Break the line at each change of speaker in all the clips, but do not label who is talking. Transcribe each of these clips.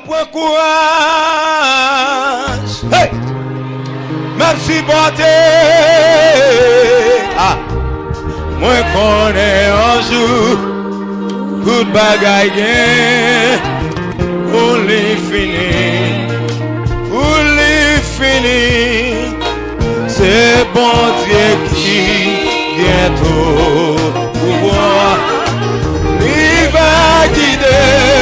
prends courage. Hey! Même si porté. Ah! Moi connais un jour. Good bagaille. Only fini. C'est bon Dieu qui bientôt pouvoir. Il va guider.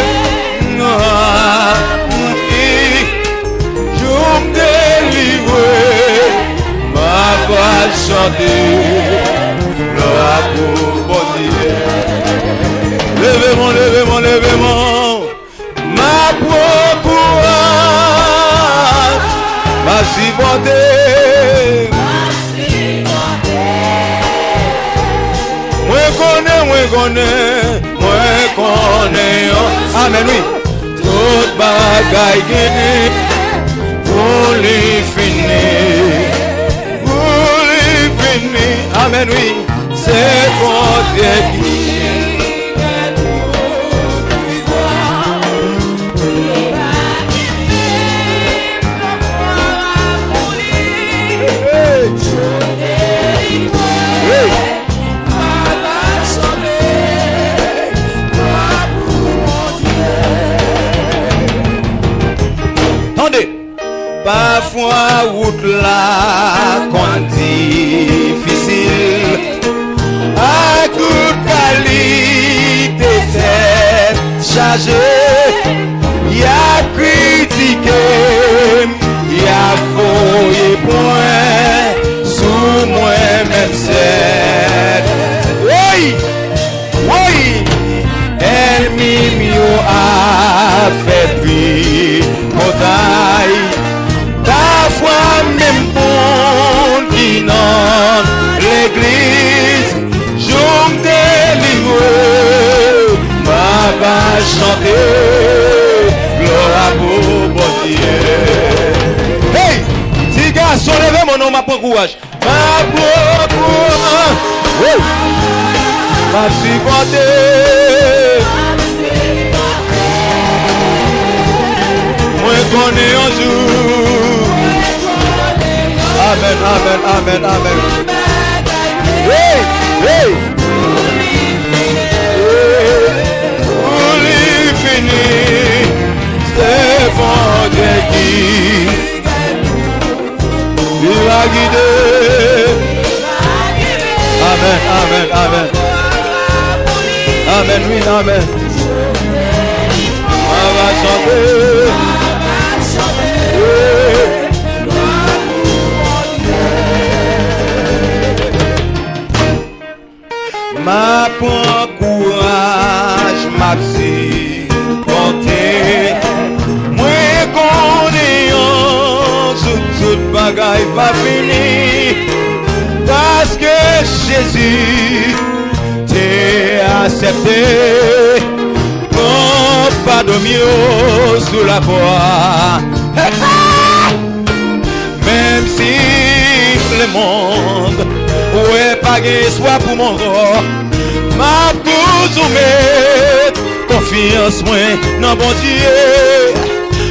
Je me délivrer. Ma voix chanter. Gloire pour bon Dieu. Levez-moi. Ma courage. Ma si bonté. Moi connais. Amen, oui. Tout bagaille pour les finir. Amen, oui. C'est bon Dieu qui. Parfois route là quand difficile à coup de qualité tête chargée, y a critiqué, y a fouillé point sous moi-même c'est. Oui, elle m'y a fait puis montagne. Parfois même bon qui dans l'église, je me délivre, ma va chanter, gloire pour bon Dieu. Hey, si garçon, levez mon nom, ma prend courage. Ma prend courage, ma supporter. Moi connais un jour. Amen. Hey! Ouli fini, c'est bon Dieu qui il a guidé. Amen. Amen, oui, amen. On va chanter. Ma prend courage, ma si porté. Moi connais toute bagaille pas fini. Parce que Jésus t'a accepté. Prends pas de mieux sous la voie. Même si le monde ouais pas gain soit pour mon roi, ma toujours mettre confiance moi dans bon Dieu.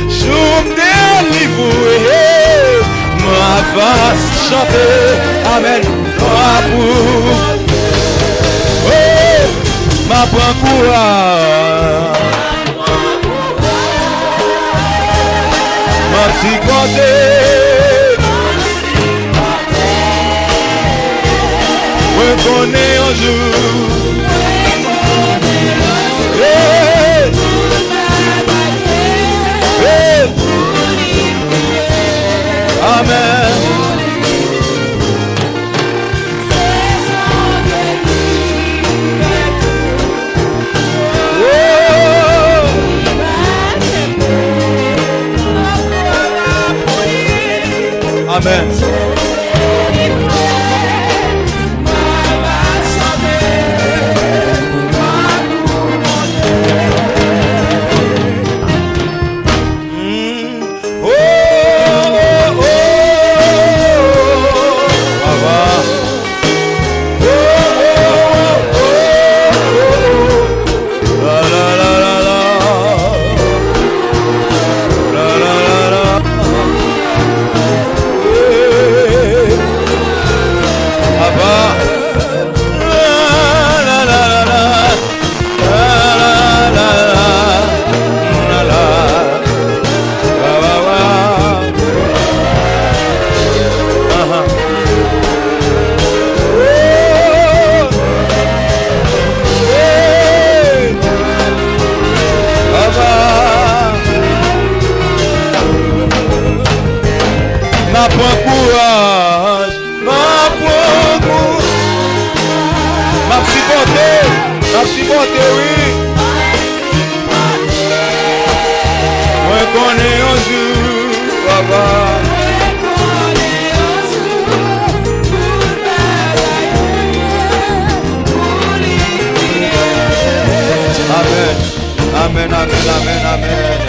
Je me délivre, ma va chanter, amen. Gloire pour ma prend courage, ma si côté. Je connais un jour. Amen. Amen. Ma prends courage. Ma prends courage. Ma supporter, oui. Moi connais un jour, papa. Amen, amen, amen, amen, amen.